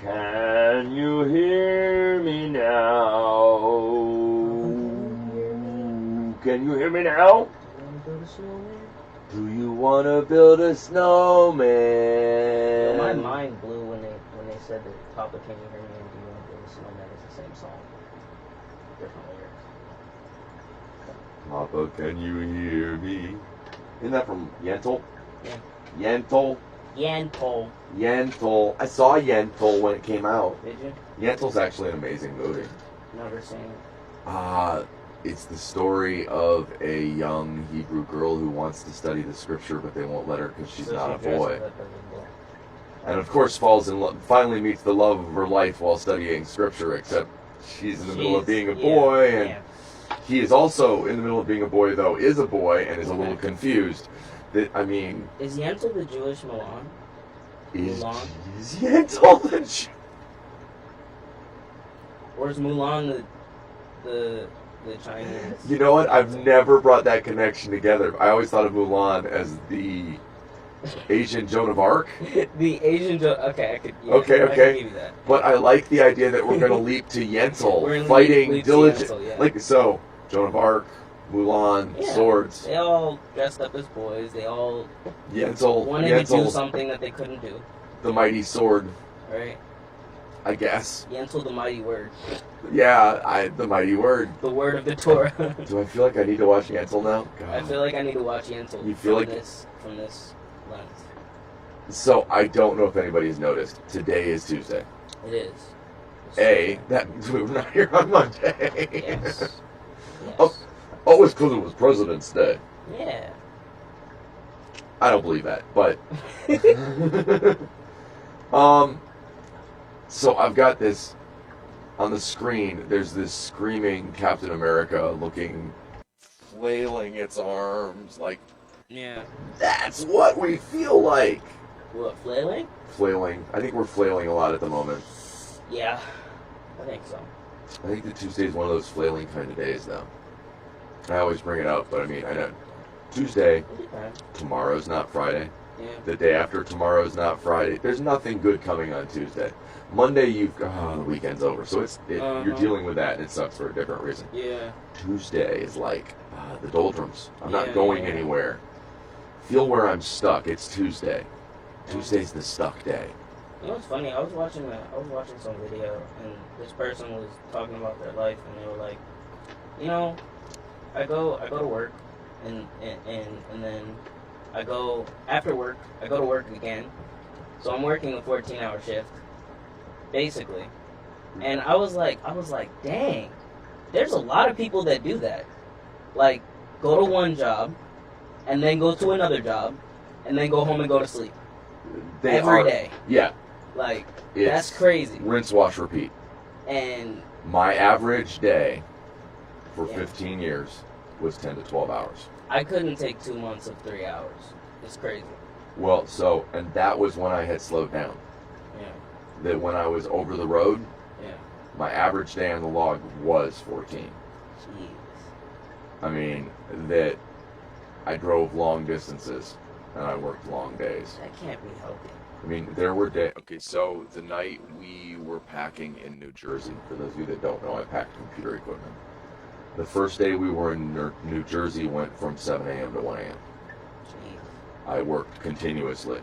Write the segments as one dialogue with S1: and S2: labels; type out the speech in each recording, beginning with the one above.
S1: Can you hear me now? Can you hear me now? Do you want to build a snowman?
S2: Yo, my mind blew when they said that Papa Can You Hear Me and Do You Want to Build a Snowman is the same song. Different lyrics.
S1: Papa, can you hear me? Isn't that from Yentl?
S2: Yeah.
S1: Yentl?
S2: Yentl.
S1: Yentl. I saw Yentl when it came out.
S2: Did you?
S1: Yentl's actually an amazing movie.
S2: Never seen it.
S1: It's the story of a young Hebrew girl who wants to study the scripture, but they won't let her because she's not a boy. And of course finally meets the love of her life while studying scripture, except she's in the middle of being a boy, and he is also in the middle of being a boy, though is a boy, and is a little confused. Is
S2: Yentl the Jewish Mulan?
S1: Is Yentl the Jewish?
S2: Or is Mulan the Chinese?
S1: You know what? I've never brought that connection together. I always thought of Mulan as the Asian Joan of Arc.
S2: The Asian Joan. Okay, I could. Yeah,
S1: okay.
S2: I could give you that.
S1: But I like the idea that we're going to leap to Yentl, fighting diligent.
S2: Yeah.
S1: Like so, Joan of Arc, Mulan, swords.
S2: They all dressed up as boys. They all
S1: Yentl
S2: wanted to do something that they couldn't do.
S1: The mighty sword.
S2: Right.
S1: I guess.
S2: Yentl, the mighty word.
S1: Yeah, the mighty word.
S2: The word of the Torah.
S1: Do I feel like I need to watch Yentl now? God.
S2: I feel like I need to watch Yentl.
S1: You feel
S2: from this lens.
S1: So I don't know if anybody's noticed. Today is Tuesday.
S2: It is.
S1: That means we were not here on Monday.
S2: Yes.
S1: Oh, it's because it was President's Day.
S2: Yeah.
S1: I don't believe that, but so I've got this on the screen. There's this screaming Captain America looking, flailing its arms like.
S2: Yeah.
S1: That's what we feel like.
S2: What, flailing?
S1: Flailing. I think we're flailing a lot at the moment.
S2: Yeah, I think so.
S1: I think the Tuesday is one of those flailing kind of days, though. I always bring it up, but I mean, I know Tuesday, tomorrow's not Friday.
S2: Yeah.
S1: The day after tomorrow's not Friday. There's nothing good coming on Tuesday. Monday, the weekend's over, so you're dealing with that, and it sucks for a different reason.
S2: Yeah.
S1: Tuesday is like the doldrums. I'm not going anywhere. Feel where I'm stuck. It's Tuesday. Tuesday's the stuck day.
S2: You know what's funny? I was watching some video, and this person was talking about their life, and they were like, I go to work, and then I go after work. I go to work again, so I'm working a 14-hour shift, basically. And I was like, dang, there's a lot of people that do that. Like, go to one job, and then go to another job, and then go home and go to sleep. Every day.
S1: Yeah.
S2: Like, that's crazy.
S1: Rinse, wash, repeat.
S2: And
S1: my average day for 15 years was 10 to 12 hours.
S2: I couldn't take 2 months of 3 hours. It's crazy.
S1: Well, and that was when I had slowed down.
S2: Yeah.
S1: That when I was over the road, my average day on the log was 14.
S2: Jeez.
S1: I mean, that I drove long distances and I worked long days.
S2: That can't be healthy.
S1: I mean, there were days. Okay, so the night we were packing in New Jersey, for those of you that don't know, I packed computer equipment. The first day we were in New Jersey went from 7 a.m. to 1 a.m.
S2: Jeez.
S1: I worked continuously.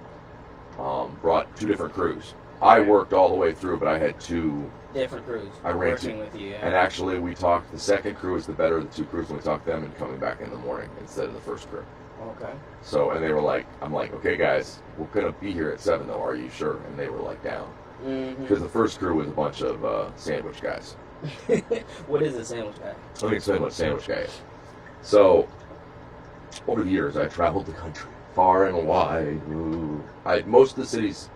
S1: Brought 2 different crews. I worked all the way through, but I had 2
S2: different crews.
S1: I ran
S2: working with you. Yeah.
S1: And actually, we talked. The second crew was the better of the 2 crews, and we talked them into coming back in the morning instead of the first crew.
S2: Okay.
S1: So, and they were like, I'm like, okay, guys, we're gonna be here at 7 though. Are you sure? And they were like, down. Because the first crew was a bunch of sandwich guys.
S2: What is a sandwich guy?
S1: Let me explain what a sandwich guy is. So, over the years, I traveled the country far and wide. Most of the states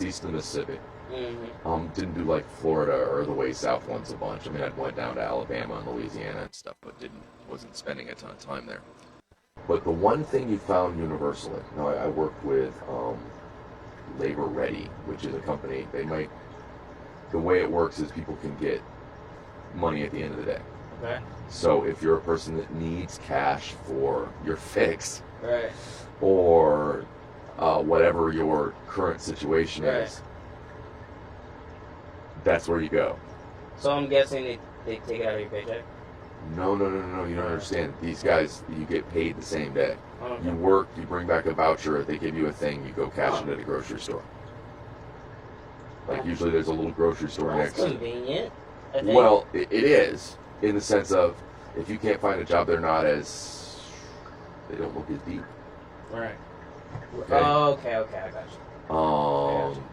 S1: east of Mississippi. Didn't do like Florida or the way south ones a bunch. I mean, I went down to Alabama and Louisiana and stuff, but wasn't spending a ton of time there. But the one thing you found universally, I worked with Labor Ready, which is a company. The way it works is people can get money at the end of the day.
S2: Okay.
S1: So if you're a person that needs cash for your fix,
S2: right,
S1: or whatever your current situation is, that's where you go.
S2: So I'm guessing they take it out of your paycheck?
S1: No, you don't understand. These guys, you get paid the same day.
S2: Okay.
S1: You work, you bring back a voucher, they give you a thing, you go cash it at a grocery store. Like, usually there's a little grocery store
S2: That's
S1: next.
S2: convenient, I think.
S1: Well, it is, in the sense of, if you can't find a job, they don't look as deep.
S2: Right.
S1: Okay?
S2: Oh, okay, I got you.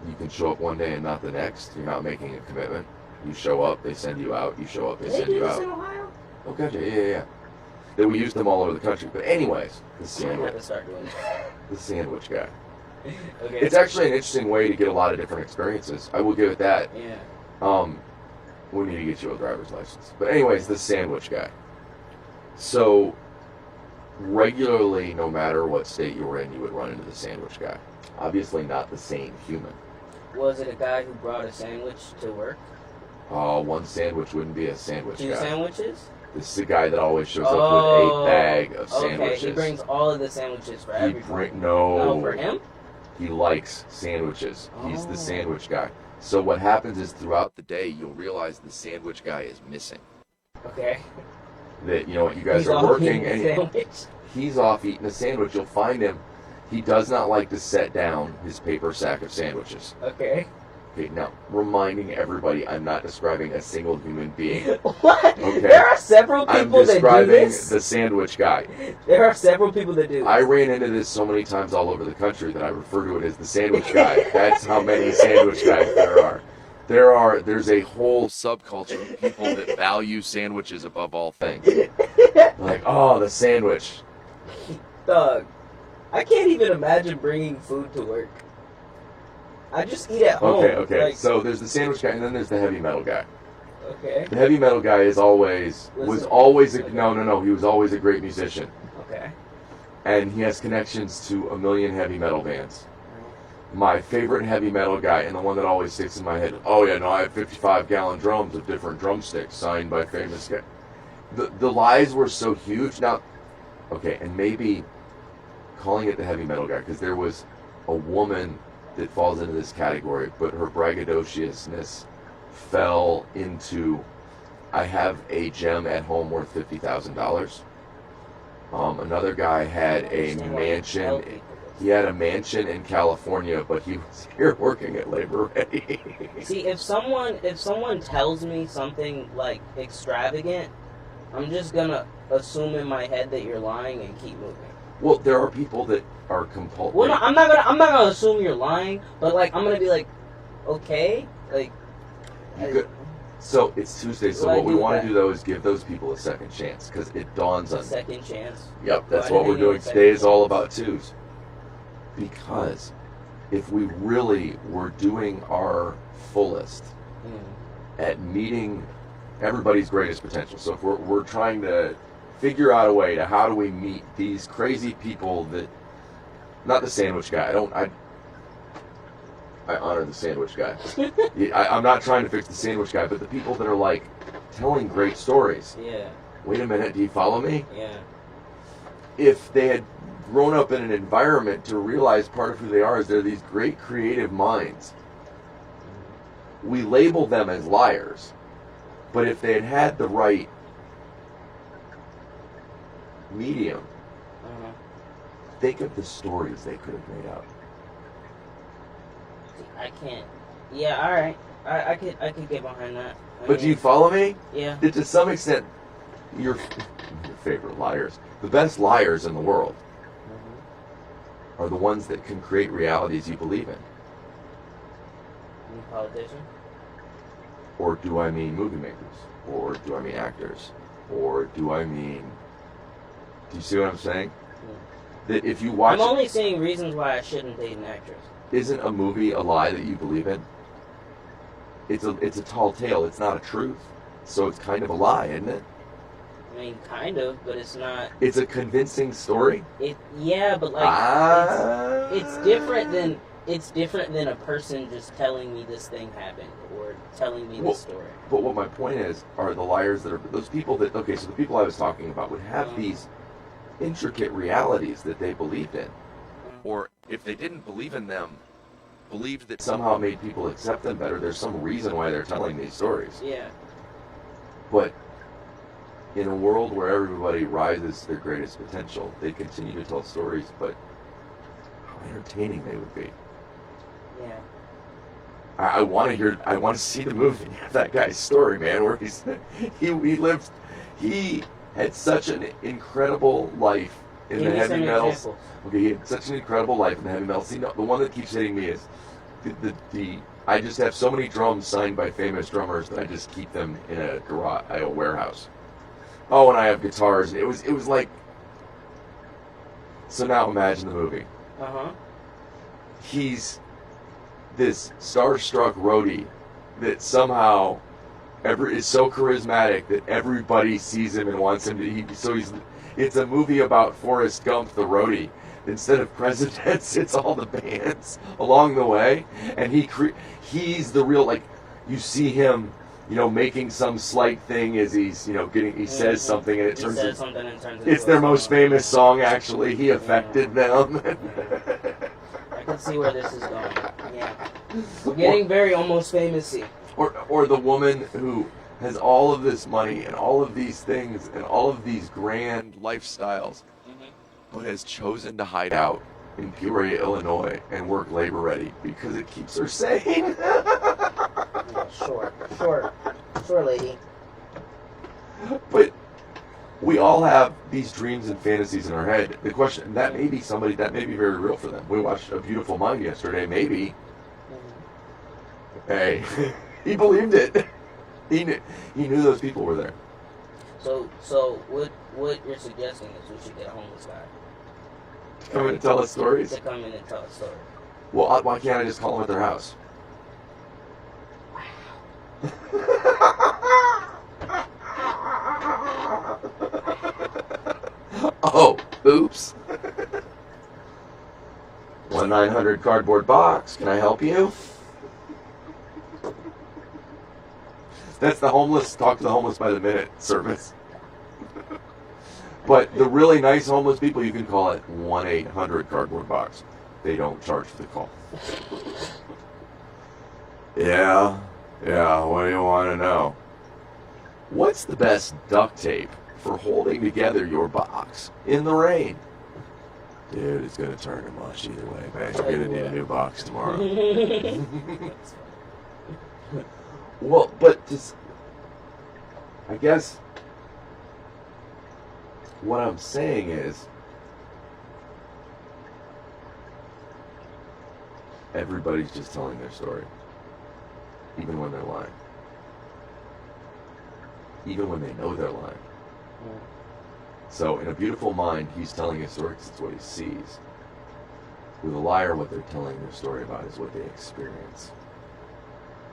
S1: You can show up one day and not the next. You're not making a commitment. You show up, they send you out. You show up, they send you out.
S2: They do this in Ohio?
S1: Oh, gotcha. Yeah. We use them all over the country. But anyways, the
S2: I'm going to start doing that.
S1: The sandwich guy.
S2: Okay.
S1: It's actually an interesting way to get a lot of different experiences. I will give it that.
S2: Yeah.
S1: We need to get you a driver's license. But anyways, the sandwich guy. So, regularly, no matter what state you were in, you would run into the sandwich guy. Obviously not the same human.
S2: Was it a guy who brought a sandwich to work?
S1: One sandwich wouldn't be a sandwich
S2: Two
S1: guy.
S2: sandwiches?
S1: This is the guy that always shows up with a bag of sandwiches.
S2: Okay, he brings all of the sandwiches for everybody.
S1: No,
S2: for him?
S1: He likes sandwiches. He's the sandwich guy. So what happens is throughout the day, you'll realize the sandwich guy is missing.
S2: Okay.
S1: That, you guys
S2: He's
S1: are
S2: off
S1: working
S2: eating a
S1: and he's off eating a sandwich. You'll find him. He does not like to set down his paper sack of sandwiches.
S2: Okay.
S1: Okay, now, reminding everybody, I'm not describing a single human being.
S2: What?
S1: Okay.
S2: There are several people
S1: I'm
S2: that do
S1: describing
S2: this?
S1: the sandwich guy.
S2: There are several people that do this.
S1: I ran into this so many times all over the country that I refer to it as the sandwich guy. That's how many sandwich guys there are. There's a whole subculture of people that value sandwiches above all things. Like, oh, the sandwich.
S2: Dog, I can't even imagine bringing food to work. I just eat at home.
S1: Okay.
S2: Like,
S1: So there's the sandwich guy, and then there's the heavy metal guy.
S2: okay.
S1: The heavy metal guy was always a great musician.
S2: Okay.
S1: And he has connections to a million heavy metal bands. My favorite heavy metal guy, and the one that always sticks in my head, I have 55-gallon drums of different drumsticks signed by famous guys. The lies were so huge. Now, okay, and maybe calling it the heavy metal guy, because there was a woman that falls into this category, but her braggadociousness fell into, I have a gem at home worth $50,000. Another guy had a mansion. He had a mansion in California, but he was here working at Labor Ready.
S2: See, if someone tells me something like extravagant, I'm just gonna assume in my head that you're lying and keep moving.
S1: Well, there are people that are compulsive.
S2: Well, no, I'm not gonna assume you're lying, but like I'm gonna be like, okay, like.
S1: So it's Tuesday. So what we want to do though is give those people a second chance, because it dawns on.
S2: Second chance.
S1: Yep, that's what we're doing today. Is all about twos. Because if we really were doing our fullest at meeting everybody's greatest potential, so if we're trying to figure out a way to how do we meet these crazy people that, not the sandwich guy, I honor the sandwich guy. I'm not trying to fix the sandwich guy, but the people that are like telling great stories.
S2: Yeah.
S1: Wait a minute, do you follow me?
S2: Yeah.
S1: If they had grown up in an environment to realize part of who they are is they're these great creative minds, we label them as liars. But if they had had the right medium, think of the stories they could have made up.
S2: I can't. Yeah, all right. I could get behind that.
S1: But do you follow me?
S2: Yeah.
S1: That to some extent, your favorite liars, the best liars in the world, are the ones that can create realities you believe in.
S2: Politician?
S1: Or do I mean movie makers? Or do I mean actors? Or do I mean... Do you see what I'm saying? That if you watch...
S2: I'm only seeing reasons why I shouldn't date an actress.
S1: Isn't a movie a lie that you believe in? It's a tall tale. It's not a truth. So it's kind of a lie, isn't it?
S2: I mean, kind of, but it's not...
S1: It's a convincing story?
S2: Yeah, but like... It's different than... It's different than a person just telling me this thing happened or telling me this story.
S1: But what my point is, are the liars that are... Those people that... Okay, so the people I was talking about would have these intricate realities that they believed in. Or if they didn't believe in them, believed that somehow made people accept them better. There's some reason why they're telling these stories.
S2: Yeah.
S1: But in a world where everybody rises to their greatest potential, they continue to tell stories, but how entertaining they would be.
S2: Yeah.
S1: I want to see the movie of that guy's story, man, where he had such an incredible life in the heavy metal. Okay, he had such an incredible life in the heavy metal scene. The one that keeps hitting me is the I just have so many drums signed by famous drummers that I just keep them in a garage, a warehouse. Oh, and I have guitars. It was like. So now imagine the movie. He's this starstruck roadie that somehow is so charismatic that everybody sees him and wants him to. It's a movie about Forrest Gump, the roadie. Instead of presidents, it's all the bands along the way, and he's the real, like, you see him, making some slight thing as he's, he says something, and it turns into it's their most famous song. Actually, he affected them.
S2: I can see where this is going. Yeah, getting very almost famousy.
S1: Or the woman who has all of this money and all of these things and all of these grand lifestyles, but has chosen to hide out in Peoria, Illinois, and work labor ready because it keeps her sane.
S2: Yeah, sure, lady.
S1: But we all have these dreams and fantasies in our head. The question, that may be very real for them. We watched A Beautiful Mind yesterday, maybe. Hey, he believed it. He knew those people were there.
S2: So what you're suggesting is we should get a homeless guy
S1: to come in and tell us stories?
S2: To come in and tell us stories.
S1: Well, why can't I just call them at their house? Oh, oops. 1-900 cardboard box. Can I help you? That's the homeless, talk to the homeless by the minute service. But the really nice homeless people, you can call it 1-800 cardboard box. They don't charge for the call. Yeah, what do you want to know? What's the best duct tape for holding together your box in the rain? Dude, it's going to turn to mush either way, man. You're going to need a new box tomorrow. Well, but I guess what I'm saying is everybody's just telling their story, even when they're lying, even when they know they're lying. So in A Beautiful Mind, he's telling his story because it's what he sees. With a liar, what they're telling their story about is what they experience.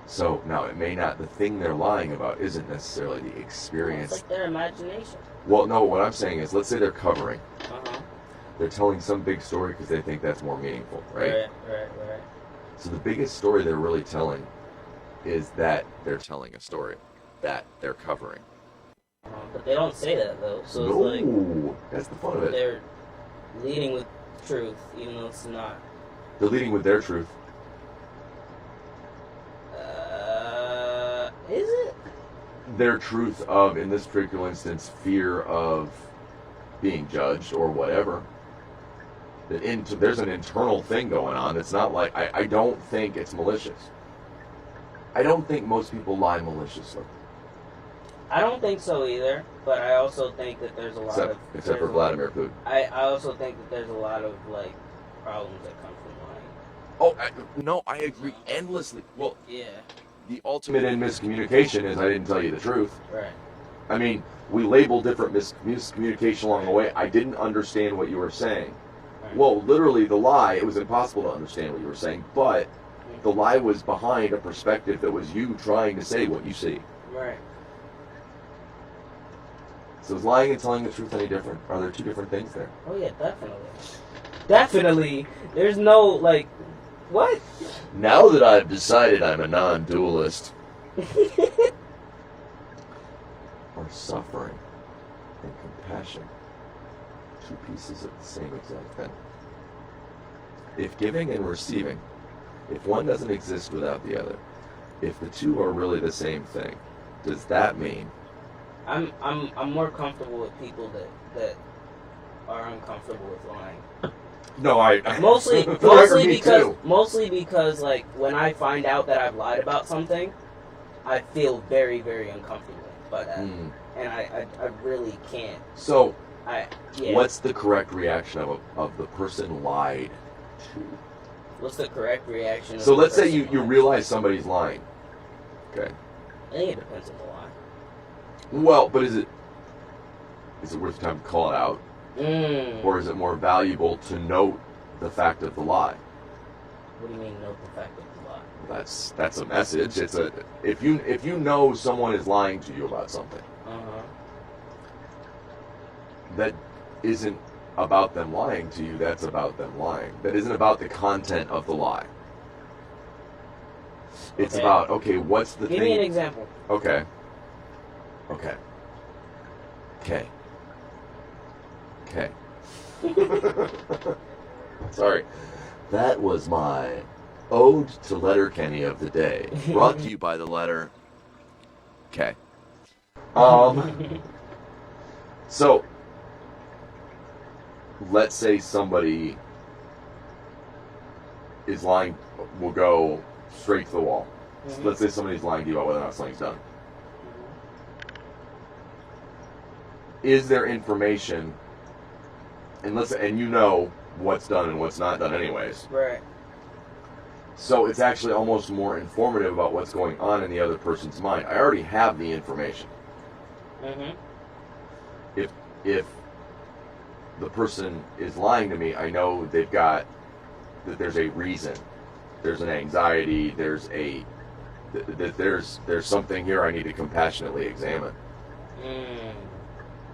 S1: So now it may not, the thing they're lying about isn't necessarily the experience.
S2: It's like their imagination.
S1: Well, no, what I'm saying is, let's say they're covering. They're telling some big story because they think that's more meaningful, right?
S2: Right.
S1: So the biggest story they're really telling is that they're telling a story that they're covering.
S2: But they don't say that, though. So
S1: No,
S2: it's like
S1: that's the fun of it.
S2: They're leading with truth, even though it's not.
S1: They're leading with their truth.
S2: Is it?
S1: Their truth of, in this particular instance, fear of being judged or whatever. There's an internal thing going on. It's not like, I don't think it's malicious. I don't think most people lie maliciously.
S2: I don't think so either, but I also think that there's a lot
S1: except for Vladimir Putin.
S2: I also think that there's a lot of, like, problems that come from lying.
S1: I agree endlessly. Well,
S2: yeah.
S1: The ultimate in miscommunication is I didn't tell you the truth.
S2: Right.
S1: I mean, we label different miscommunication along the way. I didn't understand what you were saying. Right. Well, literally, the lie, it was impossible to understand what you were saying, but the lie was behind a perspective that was you trying to say what you see.
S2: Right.
S1: So is lying and telling the truth any different? Are there two different things there?
S2: Oh, yeah, definitely. Definitely. There's no, like, what?
S1: Now that I've decided I'm a non-dualist. Are suffering and compassion two pieces of the same exact thing? If giving and receiving if one doesn't exist without the other, if the two are really the same thing, does that mean?
S2: I'm more comfortable with people that are uncomfortable with lying.
S1: No, I
S2: mostly because like when I find out that I've lied about something, I feel very, very uncomfortable by that, and I really can't.
S1: So,
S2: yeah.
S1: What's the correct reaction of the person lied to?
S2: What's the correct reaction?
S1: So let's say you realize somebody's lying. Okay.
S2: I think it depends on the lie.
S1: Well, but is it worth time to call it out? Or is it more valuable to note the fact of the lie?
S2: What do you mean note the fact of the lie?
S1: That's a message. It's if you know someone is lying to you about something, that isn't about them lying to you. That's about them lying. That isn't about the content of the lie. It's about what's the thing?
S2: Give me an example.
S1: Okay. Sorry. That was my ode to Letterkenny of the day. Brought to you by the letter K. So, let's say somebody is lying. We'll go straight to the wall. Let's say somebody's lying to you about whether or not something's done. Is there information, and you know what's done and what's not done anyways.
S2: Right.
S1: So it's actually almost more informative about what's going on in the other person's mind. I already have the information. If the person is lying to me, I know that there's a reason. There's an anxiety, there's something here I need to compassionately examine.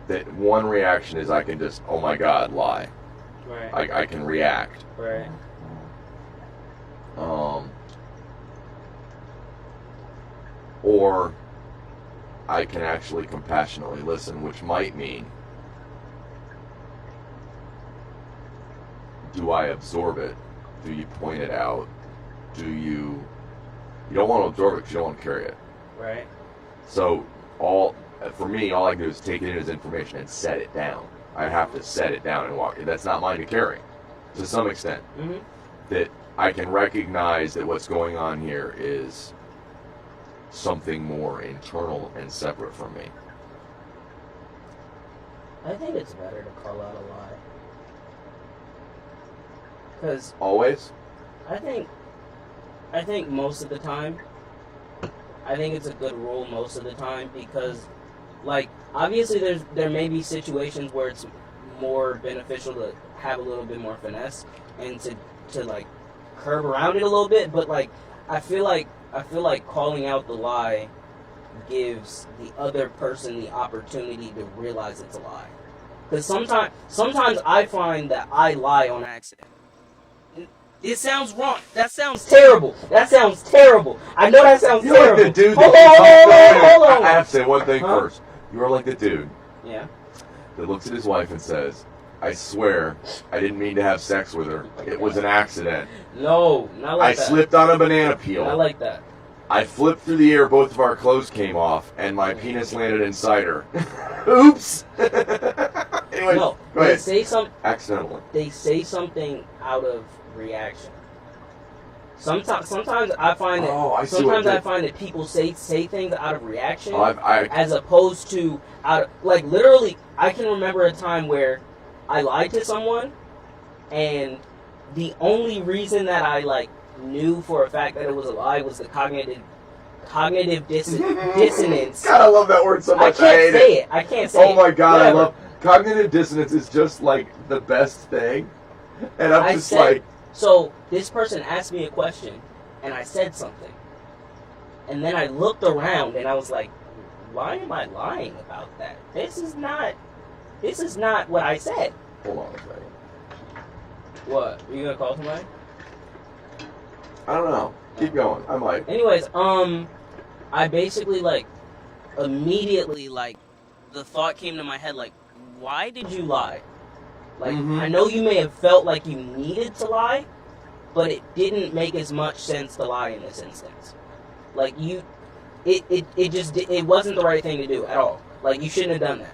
S1: That one reaction is I can just, oh my God, lie.
S2: Right.
S1: I can react.
S2: Right.
S1: Or I can actually compassionately listen, which might mean, do I absorb it? Do you point it out? You don't want to absorb it because you don't want to carry it.
S2: Right.
S1: So for me, all I can do is take it in as information and set it down. I have to set it down and walk. That's not mine to carry, to some extent. That I can recognize that what's going on here is something more internal and separate from me.
S2: I think it's better to call out a lie. Because
S1: always?
S2: I think most of the time, I think it's a good rule most of the time because, like, obviously there may be situations where it's more beneficial to have a little bit more finesse and to like curve around it a little bit, but like I feel like calling out the lie gives the other person the opportunity to realize it's a lie. Because sometimes I find that I lie on accident. It sounds wrong. That sounds terrible. I know that sounds
S1: You're
S2: terrible.
S1: like the dude
S2: Hold on.
S1: I have to say one thing first. You are like the dude
S2: Yeah.
S1: that looks at his wife and says, I swear, I didn't mean to have sex with her. It was an accident.
S2: No, not like that.
S1: I slipped on a banana peel.
S2: Not like that.
S1: I flipped through the air, both of our clothes came off, and my penis landed inside her. Oops! Anyways,
S2: No,
S1: go ahead.
S2: Accidentally. They say something out of reaction. Sometimes I find that I find that people say things out of reaction as opposed to out of, like, literally. I can remember a time where I lied to someone, and the only reason that I like knew for a fact that it was a lie was the cognitive dissonance.
S1: God, I love that word so much.
S2: I can't say it.
S1: Oh my God,
S2: Whatever.
S1: I love cognitive dissonance. Is just like the best thing, and I'm just like.
S2: So this person asked me a question, and I said something, and then I looked around, and I was like, "Why am I lying about that? This is not what I said."
S1: Hold on a second.
S2: What? Are you gonna call somebody?
S1: I don't know. Keep going. I might.
S2: Anyways, I basically like immediately like the thought came to my head like, why did you lie? Like, I know you may have felt like you needed to lie, but it didn't make as much sense to lie in this instance. Like, it wasn't the right thing to do at all. Like, you shouldn't have done that.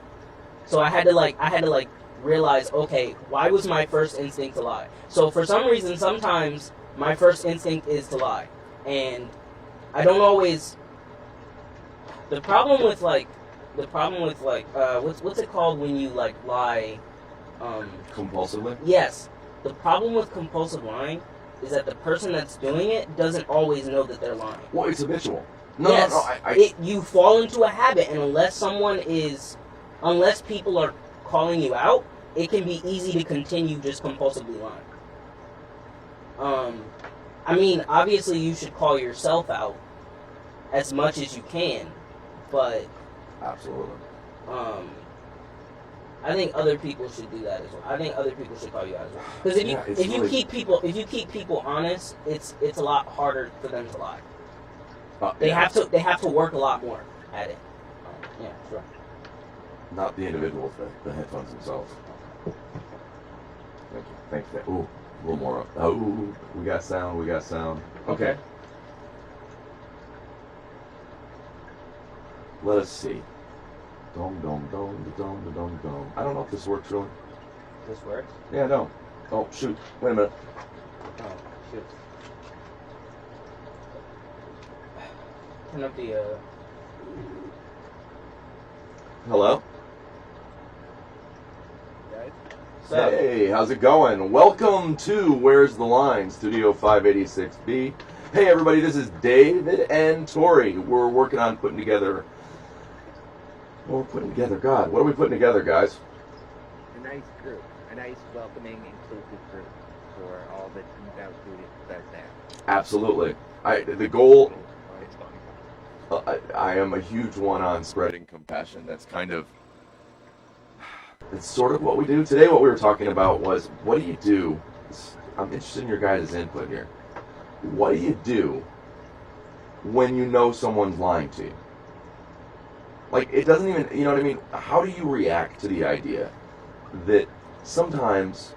S2: So I had to realize, okay, why was my first instinct to lie? So for some reason, sometimes my first instinct is to lie, and I don't always. The problem with what's it called when you like lie?
S1: Compulsively?
S2: Yes. The problem with compulsive lying is that the person that's doing it doesn't always know that they're lying.
S1: Well, it's habitual.
S2: No,
S1: Yes,
S2: you fall into a habit, and unless people are calling you out, it can be easy to continue just compulsively lying. I mean, obviously you should call yourself out as much as you can, but
S1: absolutely.
S2: I think other people should do that as well. I think other people should call you out as well. Because if you keep people honest, it's a lot harder for them to lie. They have to work a lot more at it. Yeah, sure.
S1: Not the individuals, the headphones themselves. Thank you. Ooh, a little more up. Oh, we got sound. Okay. Let us see. Dom. I don't know if this works really.
S2: This works?
S1: Yeah, no. Oh, shoot. Wait a minute.
S2: Oh, shoot. Turn up the,
S1: Hello?
S2: Guys?
S1: Hey, how's it going? Welcome to Where's the Line, Studio 586B. Hey everybody, this is David and Tori. We're working on putting together... God, what are we putting together, guys?
S3: A nice group. A nice, welcoming, inclusive group for all the 2,000 students out there.
S1: Absolutely. The goal... I am a huge one on spreading compassion. That's kind of... It's sort of what we do. Today what we were talking about was, what do you do? I'm interested in your guys' input here. What do you do when you know someone's lying to you? Like, it doesn't even, you know what I mean? How do you react to the idea that sometimes,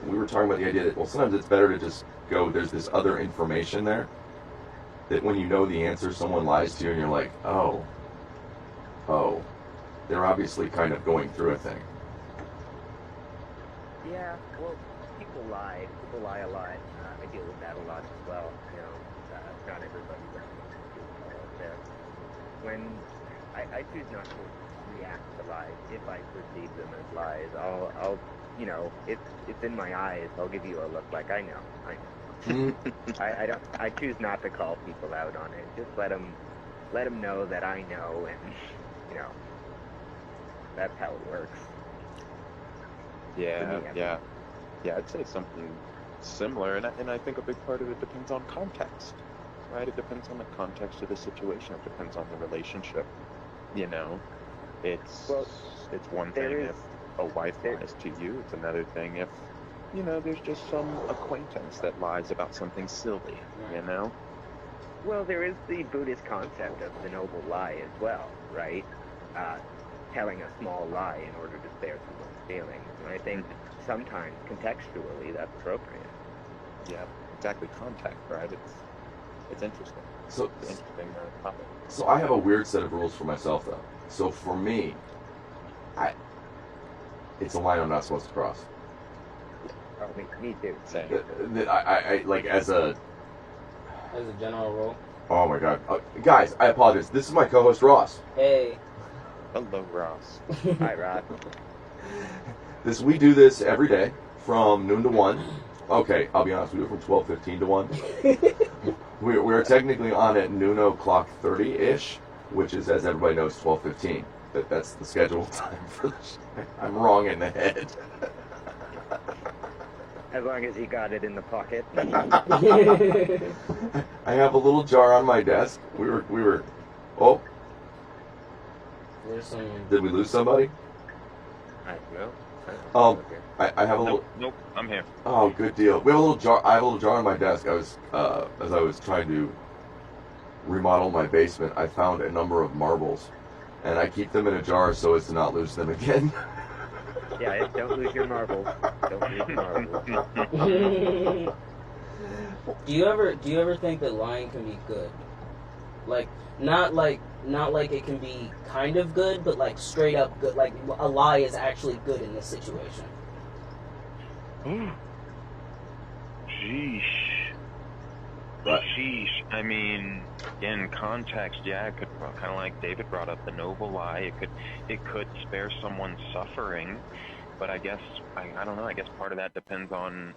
S1: we were talking about the idea that, well, sometimes it's better to just go, there's this other information there, that when you know the answer, someone lies to you and you're like, oh, they're obviously kind of going through a thing.
S3: Yeah, well, people lie. People lie a lot. I deal with that a lot as well. You know, not everybody does there. When I choose not to react to lies, if I perceive them as lies, I'll you know, it's in my eyes. I'll give you a look like I know. I choose not to call people out on it. Just let them know that I know, and you know, that's how it works.
S4: Yeah, I'd say something similar, and I think a big part of it depends on context, right? It depends on the context of the situation. It depends on the relationship. You know, it's one thing if a wife lies to you. It's another thing if, you know, there's just some acquaintance that lies about something silly. You know.
S3: Well, there is the Buddhist concept of the noble lie as well, right? Telling a small lie in order to spare someone's feelings. And I think sometimes, contextually, that's appropriate.
S4: Yeah, exactly. Context, right? It's interesting.
S1: So,
S4: it's an interesting topic.
S1: So I have a weird set of rules for myself, though. So for me, it's a line I'm not supposed to cross.
S3: Oh, me too.
S4: Same.
S1: That I like as a
S2: general rule.
S1: Oh my God, guys! I apologize. This is my co-host Ross.
S2: Hey.
S4: Hello, Ross.
S3: Hi, Ross.
S1: We do this every day from noon to 1. Okay, I'll be honest. We do it from 12:15 to 1. We're technically on at noon o'clock 30-ish, which is, as everybody knows, 12:15. That's the scheduled time for this. I'm wrong in the head.
S3: As long as you got it in the pocket.
S1: I have a little jar on my desk. We were. Oh. Did we lose somebody?
S3: I don't know.
S1: I have a little.
S4: Nope, I'm here.
S1: Oh, good deal. We have a little jar. I have a little jar on my desk. As I was trying to remodel my basement, I found a number of marbles, and I keep them in a jar so as to not lose them again.
S3: Yeah, don't lose your marbles. Don't lose your marbles.
S2: Do you ever think that lying can be good? Like not like it can be kind of good, but like straight up good. Like a lie is actually good in this situation.
S4: Sheesh.
S1: Right.
S4: Sheesh. I mean, in context, yeah, it could kind of like David brought up the noble lie. It could spare someone suffering, but I guess I don't know. I guess part of that depends on.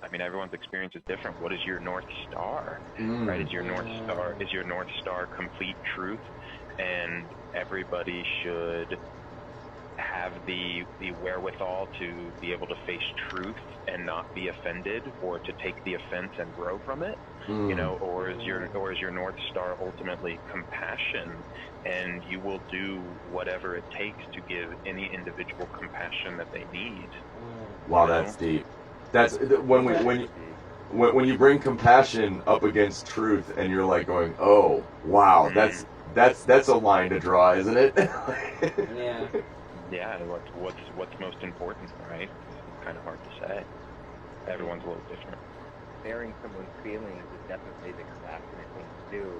S4: I mean, everyone's experience is different. What is your North Star? Right? Is your North Star complete truth, and everybody should have the wherewithal to be able to face truth and not be offended, or to take the offense and grow from it, you know, or is your North Star ultimately compassion, and you will do whatever it takes to give any individual compassion that they need.
S1: Wow, that's deep. That's when you bring compassion up against truth, and you're like going, oh wow, that's a line to draw, isn't it?
S2: Yeah.
S4: Yeah, what's most important, right? It's kind of hard to say. Everyone's a little different.
S3: Bearing someone's feelings is definitely the compassionate thing to do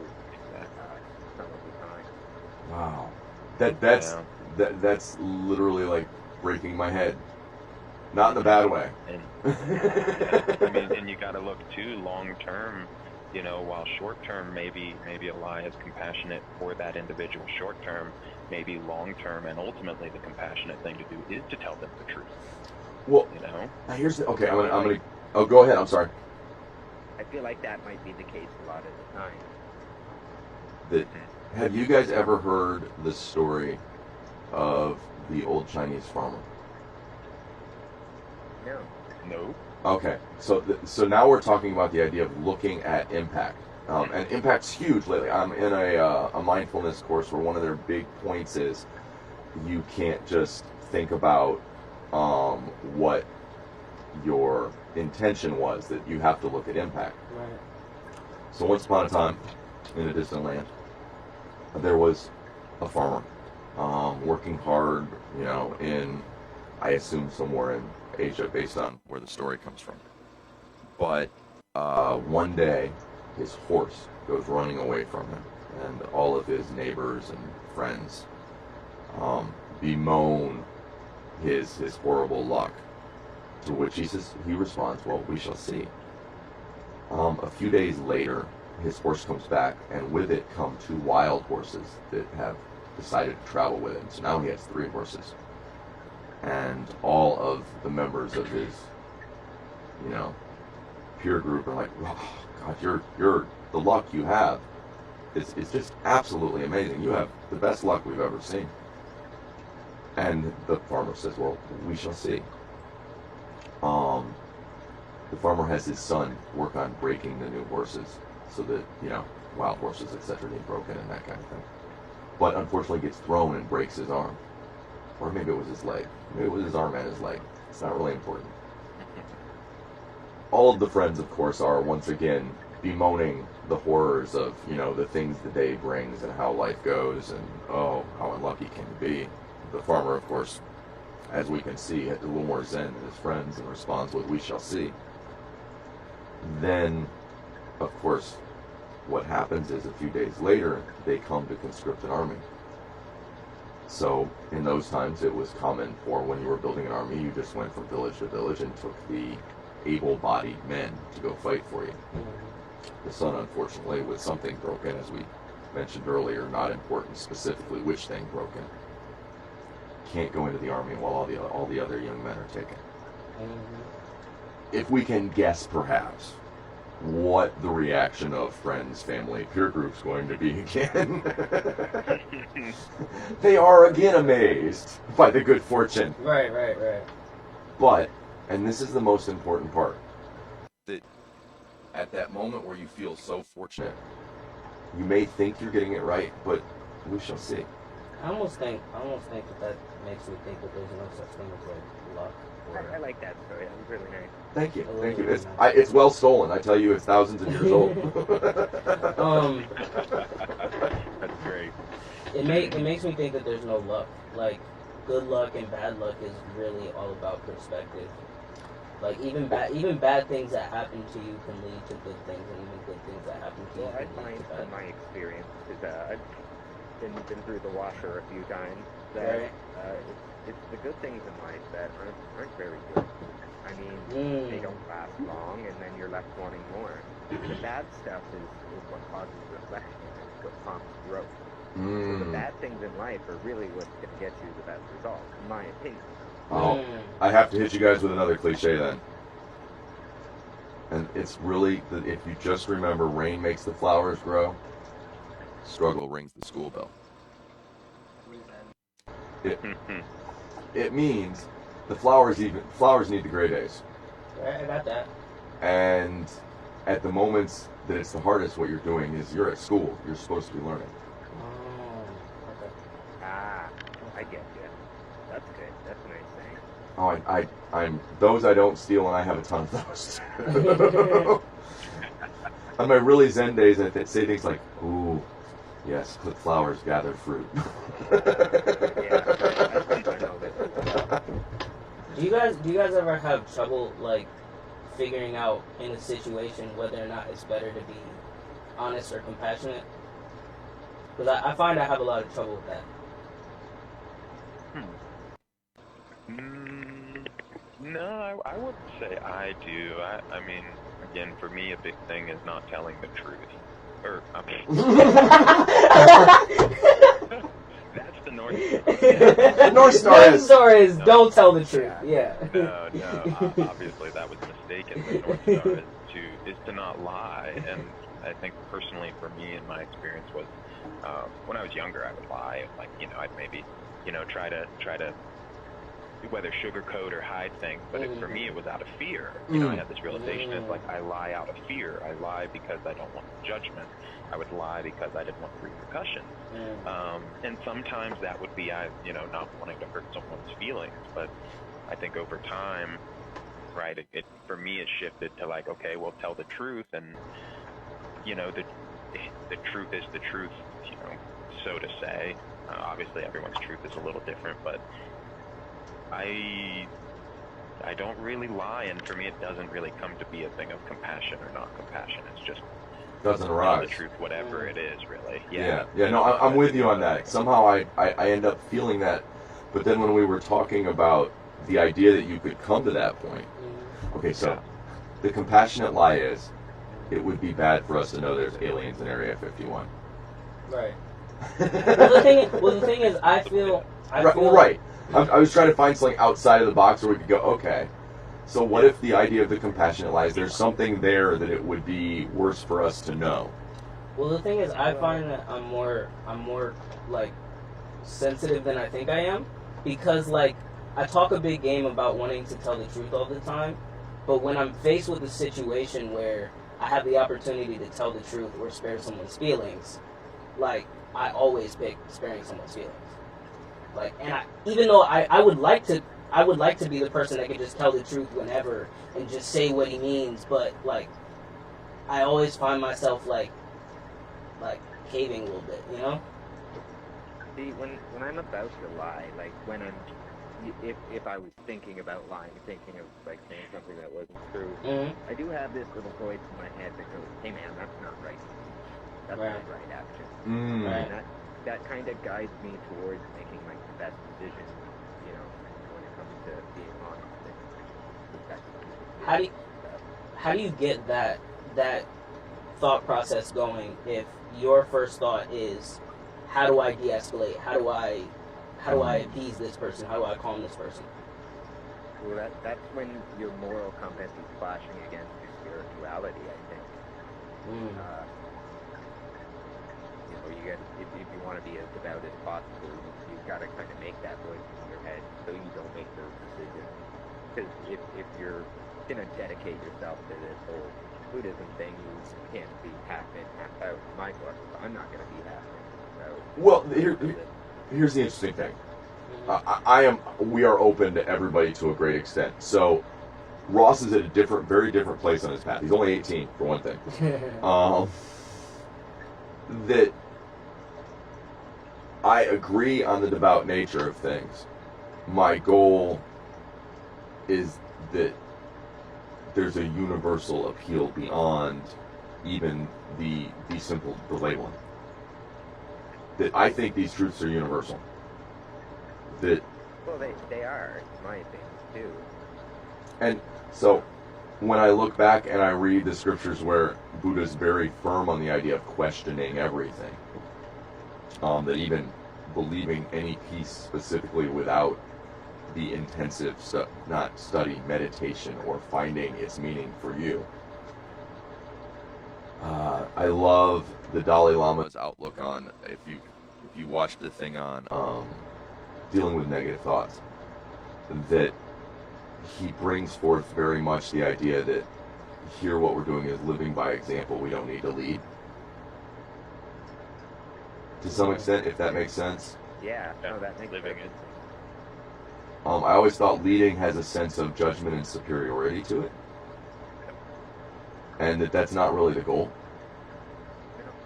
S3: some of the time.
S1: Wow, that's literally like breaking my head. Not in a bad way.
S4: And, I mean, and you got to look too long term. You know, while short term maybe a lie is compassionate for that individual short term, maybe long term and ultimately the compassionate thing to do is to tell them the truth.
S1: Well,
S4: you know.
S1: Here's the, okay. I'm gonna. Oh, go ahead. I'm sorry.
S3: I feel like that might be the case a lot of the time.
S1: Have you guys ever heard the story of the old Chinese farmer?
S3: No.
S4: No.
S1: Okay, so now we're talking about the idea of looking at impact, and impact's huge lately. I'm in a mindfulness course where one of their big points is you can't just think about what your intention was, that you have to look at impact.
S2: Right.
S1: So once upon a time, in a distant land, there was a farmer working hard, you know, in, I assume, somewhere in Asia, based on where the story comes from. But one day, his horse goes running away from him, and all of his neighbors and friends bemoan his horrible luck. To which he responds, "Well, we shall see." A few days later, his horse comes back, and with it come two wild horses that have decided to travel with him. So now he has 3 horses. And all of the members of his, you know, peer group are like, "Oh, God, you're the luck you have. It's just absolutely amazing. You have the best luck we've ever seen." And the farmer says, "Well, we shall see." The farmer has his son work on breaking the new horses so that, you know, wild horses, etc., get broken and that kind of thing. But unfortunately gets thrown and breaks his arm. Or maybe it was his leg. Maybe it was his arm and his leg. It's not really important. All of the friends, of course, are once again bemoaning the horrors of, you know, the things the day brings and how life goes and, oh, how unlucky can you be. The farmer, of course, as we can see, had a little more zen than his friends and responds with, "We shall see." Then, of course, what happens is a few days later, they come to conscript an army. So in those times, it was common for when you were building an army, you just went from village to village and took the able-bodied men to go fight for you. The son, unfortunately, with something broken, as we mentioned earlier, not important specifically which thing broken, can't go into the army while all the other young men are taken. If we can guess, perhaps, what the reaction of friends, family, peer groups going to be again. They are again amazed by the good fortune.
S2: Right.
S1: But, and this is the most important part, that at that moment where you feel so fortunate, you may think you're getting it right, but we shall see.
S2: I almost think that makes me think that there's no such thing as like luck.
S3: I like that story. That was really nice.
S1: Thank you. It's well stolen. I tell you, it's thousands of years old.
S4: That's great.
S2: It makes me think that there's no luck. Like, good luck and bad luck is really all about perspective. Like even bad things that happen to you can lead to good things, and even good things that happen to you
S3: Well, I
S2: can lead
S3: find
S2: to bad.
S3: from my experience, because I've been through the washer a few times, that it's the good things in life that aren't very good. I mean, they don't last long, and then you're left wanting more. The bad stuff is what causes reflection, it's what prompts growth. So the bad things in life are really what's going to get you the best result, in my opinion.
S1: Oh, I have to hit you guys with another cliche then. And it's really that if you just remember rain makes the flowers grow, struggle rings the school bell. It means the flowers need the gray days.
S2: Right, I got that.
S1: And at the moments that it's the hardest, what you're doing is you're at school. You're supposed to be learning.
S2: Okay.
S3: Ah, I get you. That's good. That's a nice thing.
S1: Oh, I'm those I don't steal, and I have a ton of those. Too. On my really zen days, I say things like, "Ooh, yes, clip flowers, gather fruit."
S3: Yeah, I know that.
S2: Do you guys ever have trouble like figuring out in a situation whether or not it's better to be honest or compassionate? Because I find I have a lot of trouble with that.
S4: No, I wouldn't say I do. I mean, again, for me, a big thing is not telling the truth. Or, I mean... That's the North Star.
S1: The North Star
S2: North Star is don't tell the truth. Yeah.
S4: No, obviously that was mistaken. The North Star is to not lie. And I think personally for me, and my experience was, when I was younger, I would lie. Like, I'd maybe, try to whether sugarcoat or hide things, but for me it was out of fear. I had this realization, it's like I lie out of fear. I lie because I don't want judgment. I would lie because I didn't want repercussions. And sometimes that would be, not wanting to hurt someone's feelings, but I think over time, right, it for me it shifted to like, okay, well, tell the truth, and the truth is the truth, so to say. Obviously everyone's truth is a little different, but I don't really lie, and for me it doesn't really come to be a thing of compassion or not compassion. It's just
S1: doesn't
S4: tell
S1: arise.
S4: the truth, whatever it is, really.
S1: Yeah. No, I'm with you on that. Somehow I end up feeling that, but then when we were talking about the idea that you could come to that point, okay, so the compassionate lie is, it would be bad for us to know there's aliens in Area 51.
S2: Right. well, the thing is, I feel.
S1: Right. I was trying to find something outside of the box where we could go, okay, so what if the idea of the compassionate lie is there's something there that it would be worse for us to know?
S2: Well, the thing is, I find that I'm more like sensitive than I think I am, because like I talk a big game about wanting to tell the truth all the time, but when I'm faced with a situation where I have the opportunity to tell the truth or spare someone's feelings, like I always pick sparing someone's feelings. Like, and even though I would like to be the person that could just tell the truth whenever and just say what he means, but like I always find myself like caving a little bit,
S3: See, when I'm about to lie, like when if I was thinking about lying, thinking of like saying something that wasn't true, I do have this little voice in my head that goes, "Hey man, that's not right. That's not right action."
S2: Right.
S3: And that kind of guides me towards making like the best decision, when it comes to being honest.
S2: How do you get that thought process going if your first thought is, how do I de-escalate? How do I appease this person? How do I calm this person?
S3: Well, that's when your moral compass is clashing against your spirituality, I think. If you want to be as devout as possible, you've got to kind of make that voice in your head so you don't make those decisions. Because if you're going to dedicate yourself to this whole Buddhism thing, you can't be half in, half out. In my book, I'm not going to be half in. So
S1: well, here's the interesting thing. We are open to everybody to a great extent. So Ross is at a very different place on his path. He's only 18, for one thing. That I agree on the devout nature of things. My goal is that there's a universal appeal beyond even the labeling. That I think these truths are universal. That
S3: Well, they are, in my opinion, too.
S1: And so when I look back and I read the scriptures where Buddha's very firm on the idea of questioning everything, that even believing any piece specifically without the intensive not study, meditation, or finding its meaning for you. I love the Dalai Lama's outlook on, if you watch the thing on dealing with negative thoughts, that he brings forth very much the idea that here what we're doing is living by example. We don't need to lead. To some extent, if that makes sense.
S3: Yeah, no, that makes
S4: living
S3: sense.
S1: I always thought leading has a sense of judgment and superiority to it. And that's not really the goal.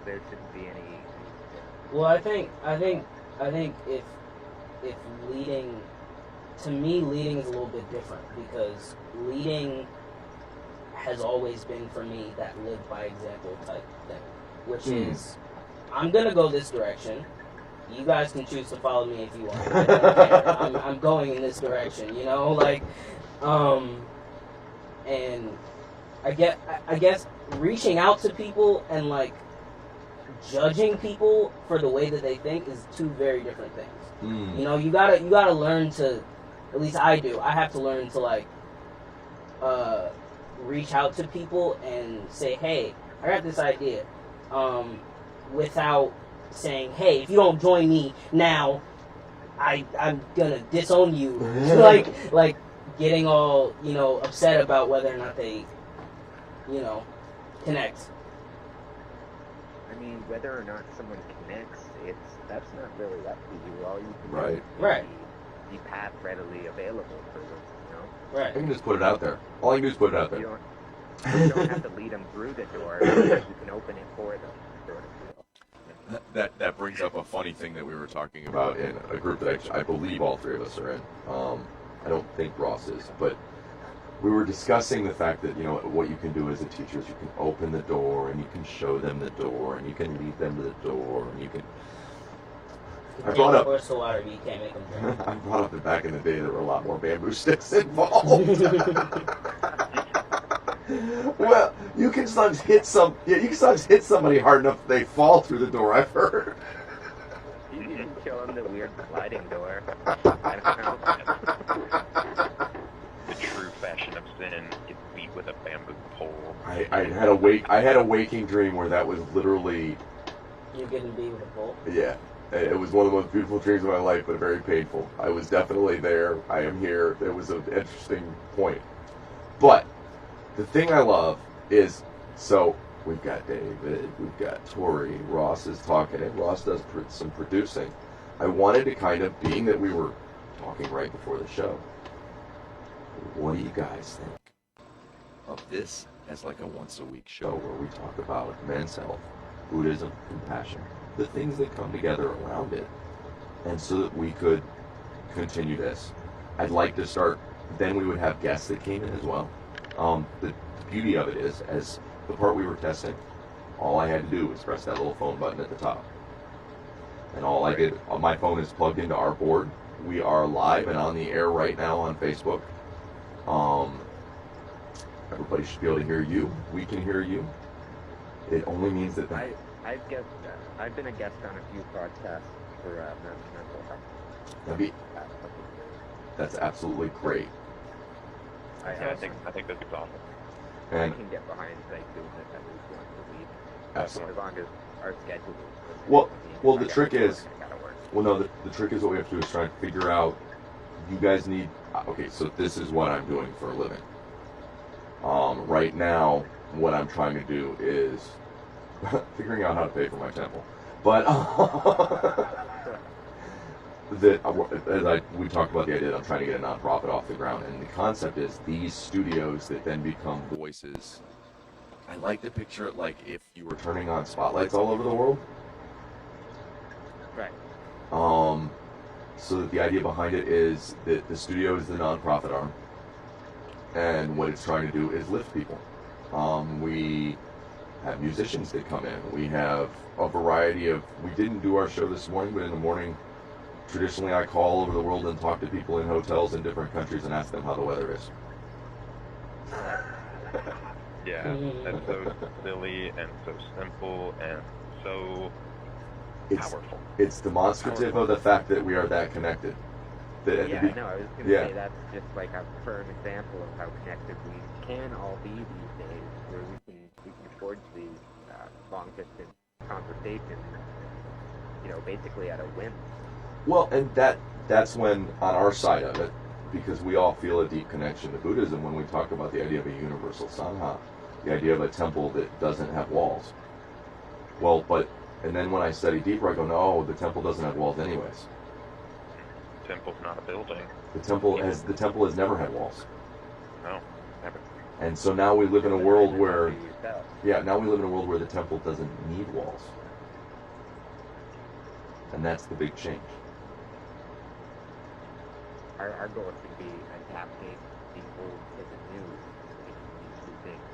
S3: There shouldn't be any...
S2: Well, I think if leading, to me, leading is a little bit different, because leading has always been for me that live by example type thing, which is, I'm gonna go this direction. You guys can choose to follow me if you want. I don't care. I'm going in this direction, you know, like, and I guess reaching out to people and like judging people for the way that they think is two very different things. You know, you gotta learn to, at least I do. I have to learn to like reach out to people and say, hey, I got this idea, without saying, hey, if you don't join me now, I'm gonna disown you. like getting all, you know, upset about whether or not they, you know, connect.
S3: I mean, whether or not someone connects, that's not really up to you. All you can
S1: Right.
S3: do is
S2: Right.
S3: the path readily available for them, you know?
S1: I
S2: Right.
S1: can just put it out there. All I can do is put it out
S3: You
S1: there.
S3: don't have to lead them through the door. You can open it for them, sort of deal.
S1: That brings up a funny thing that we were talking about in a group that I believe all three of us are in. I don't think Ross is, but we were discussing the fact that, you know, what you can do as a teacher is you can open the door and you can show them the door and you can lead them to the door and you can... I brought up...
S2: Horse to water, but you can't make them drink.
S1: I brought up that back in the day there were a lot more bamboo sticks involved. Well, you can sometimes hit somebody hard enough that they fall through the door, I've heard.
S3: You can show them the weird sliding door. I don't know.
S4: The true fashion of sin gets beat with a bamboo pole.
S1: I had a waking dream where that was literally...
S2: You're getting beat with a pole.
S1: Yeah. It was one of the most beautiful dreams of my life, but very painful. I was definitely there. I am here. It was an interesting point. But the thing I love is, so we've got David, we've got Tori, Ross is talking, and Ross does some producing. I wanted to kind of, being that we were talking right before the show, what do you guys think of this as like a once-a-week show where we talk about men's health, Buddhism, compassion, the things that come together around it, and so that we could continue this? I'd like to start, then we would have guests that came in as well. The beauty of it is, as the part we were testing, all I had to do was press that little phone button at the top. And all I did, my phone is plugged into our board. We are live and on the air right now on Facebook. Everybody should be able to hear you. We can hear you. It only means that...
S3: I've been a guest on a few podcasts for mental health.
S1: That's absolutely great.
S4: I think that's awesome.
S1: And
S3: I can get behind like doing it at least once a week.
S1: absolutely.
S3: As long as our schedule is...
S1: Well, the trick is...
S3: I gotta work.
S1: Well, no, the trick is what we have to do is try and figure out, you guys need... Okay, so this is what I'm doing for a living. Right now, what I'm trying to do is figuring out how to pay for my temple. But we talked about the idea that I'm trying to get a nonprofit off the ground, and the concept is these studios that then become voices. I like to picture it like if you were turning on spotlights all over the world.
S3: Right.
S1: So that the idea behind it is that the studio is the nonprofit arm, And what it's trying to do is lift people. We have musicians that come in. We have a variety of... We didn't do our show this morning, but in the morning, traditionally I call all over the world and talk to people in hotels in different countries and ask them how the weather is.
S4: Yeah, that's so silly and so simple and so powerful.
S1: It's demonstrative of the fact that we are that connected.
S3: Yeah, no, I was going to say that's just like a firm example of how connected we can all be these days, where we can forge these long-distance conversations, basically at a whim.
S1: Well, and that's when, on our side of it, because we all feel a deep connection to Buddhism, when we talk about the idea of a universal sangha, the idea of a temple that doesn't have walls. Well, and then when I study deeper, I go, no, the temple doesn't have walls anyways.
S4: Temple's not a building.
S1: The temple has never had walls.
S4: No, never.
S1: And so now we live in a world where, the temple doesn't need walls. And that's the big change.
S3: Our goal should be adapting the old to the new, making these two things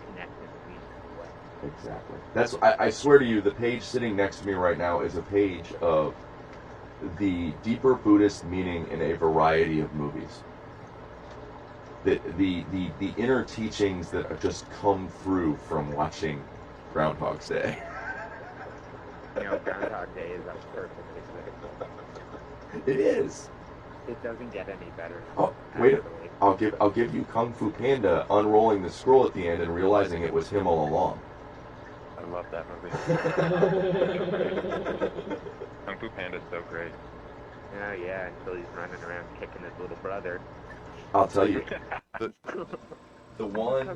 S3: connect in a meaningful way.
S1: Exactly. I swear to you, the page sitting next to me right now is a page of the deeper Buddhist meaning in a variety of movies. The inner teachings that have just come through from watching Groundhog's Day.
S3: Groundhog Day is a perfect example.
S1: It is.
S3: It doesn't get any better.
S1: Oh, wait! I'll give you Kung Fu Panda unrolling the scroll at the end and realizing it was him all along.
S4: I love that movie. Kung Fu Panda's so great.
S3: Oh yeah, until he's running around kicking his little brother.
S1: I'll tell you, the one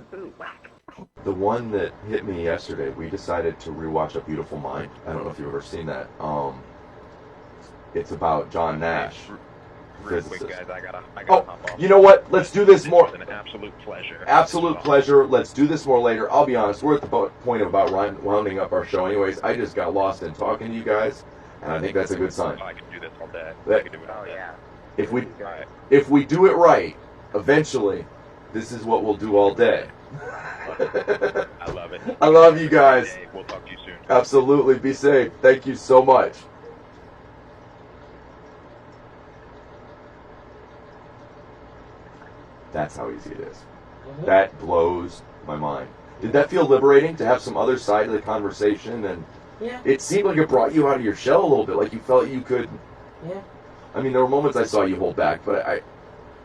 S1: that hit me yesterday. We decided to rewatch A Beautiful Mind. I don't know if you've ever seen that. It's about John Nash.
S4: Real quick, guys, I gotta hop off.
S1: You know what? Let's do this more.
S4: It's an absolute pleasure.
S1: Absolute pleasure. Let's do this more later. I'll be honest. We're at the point of about rounding up our show. Anyways, I just got lost in talking to you guys, and I think that's a good sign.
S4: I can do this all day.
S1: I
S4: can do it all day.
S3: Yeah.
S1: If we do it right, eventually, this is what we'll do all day.
S4: I love it.
S1: I love you guys.
S4: We'll talk to you soon.
S1: Absolutely. Be safe. Thank you so much. That's how easy it is. Mm-hmm. That blows my mind. Did that feel liberating to have some other side of the conversation? And it seemed like it brought you out of your shell a little bit, like you felt you could.
S2: Yeah.
S1: I mean, there were moments I saw you hold back, but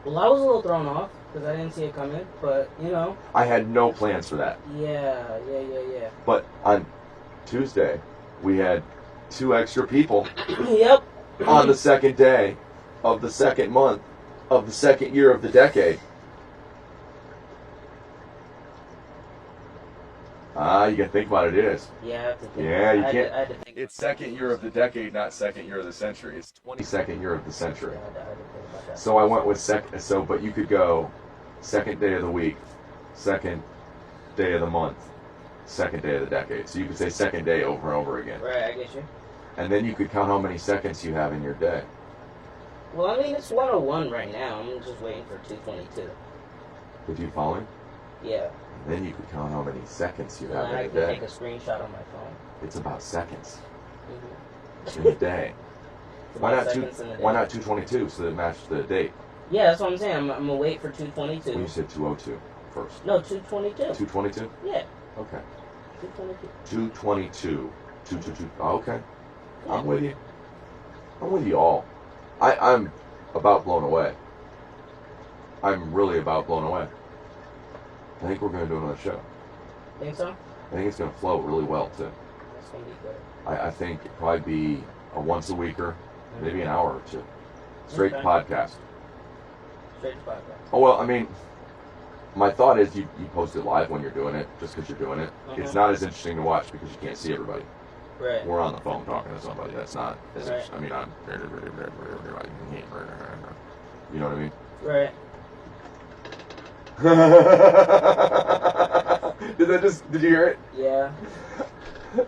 S2: Well, I was a little thrown off because I didn't see it coming, but
S1: I had no plans for that.
S2: Yeah.
S1: But on Tuesday, we had 2 extra people.
S2: Yep.
S1: On the second day of the second month of the second year of the decade. You gotta think about it. It is.
S2: Yeah, I have to think.
S1: Yeah, you can't.
S2: I had to think.
S1: It's second year of the decade, not second year of the century. It's 22nd year of the century.
S2: I had to think about that.
S1: So I went with but you could go second day of the week, second day of the month, second day of the decade. So you could say second day over and over again.
S2: Right, I get you.
S1: And then you could count how many seconds you have in your day.
S2: Well, I mean, it's 101 right now. I'm just waiting for 222.
S1: Did you follow me?
S2: Yeah.
S1: And then you could count how many seconds you have in
S2: I
S1: a
S2: can
S1: day.
S2: take a screenshot on my phone.
S1: It's about seconds
S2: Mm-hmm.
S1: in a day. Why not
S2: seconds in a day.
S1: Why not 222 so that it matches the date?
S2: Yeah, that's what I'm saying. I'm gonna wait for 222.
S1: Well, you said 202 first.
S2: No, 222.
S1: 222?
S2: Yeah.
S1: Okay.
S2: 222.
S1: 222. 222. Oh, okay.
S2: Yeah.
S1: I'm with you. I'm with you all. I'm about blown away. I'm really about blown away. I think we're going to do another show.
S2: Think so?
S1: I think it's going to flow really well, too.
S2: That's gonna be good.
S1: I think it'd probably be a once-a-weeker, maybe an hour or 2. Straight
S2: Okay.
S1: podcast.
S2: Straight to podcast.
S1: Oh, well, I mean, my thought is you post it live when you're doing it, just because you're doing it. It's not as interesting to watch because you can't see everybody.
S2: Right.
S1: We're on the phone talking to somebody. That's not as
S2: Right.
S1: interesting. I mean, you know what I mean?
S2: Right.
S1: Did you hear it?
S2: Yeah.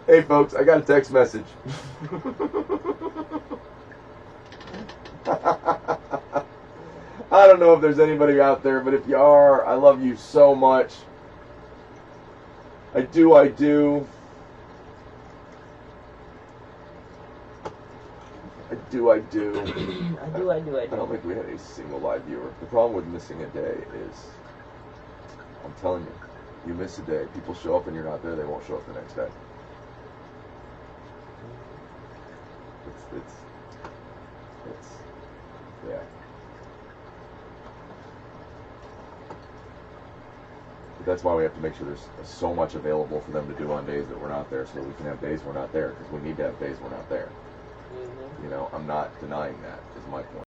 S1: Hey folks, I got a text message. I don't know if there's anybody out there, but if you are, I love you so much. I do.
S2: I do.
S1: I do.
S2: I
S1: don't think we had a single live viewer. The problem with missing a day is, I'm telling you, you miss a day, people show up and you're not there, they won't show up the next day. It's yeah. But that's why we have to make sure there's so much available for them to do on days that we're not there, so that we can have days we're not there, because we need to have days we're not there. You know, I'm not denying that, is my point.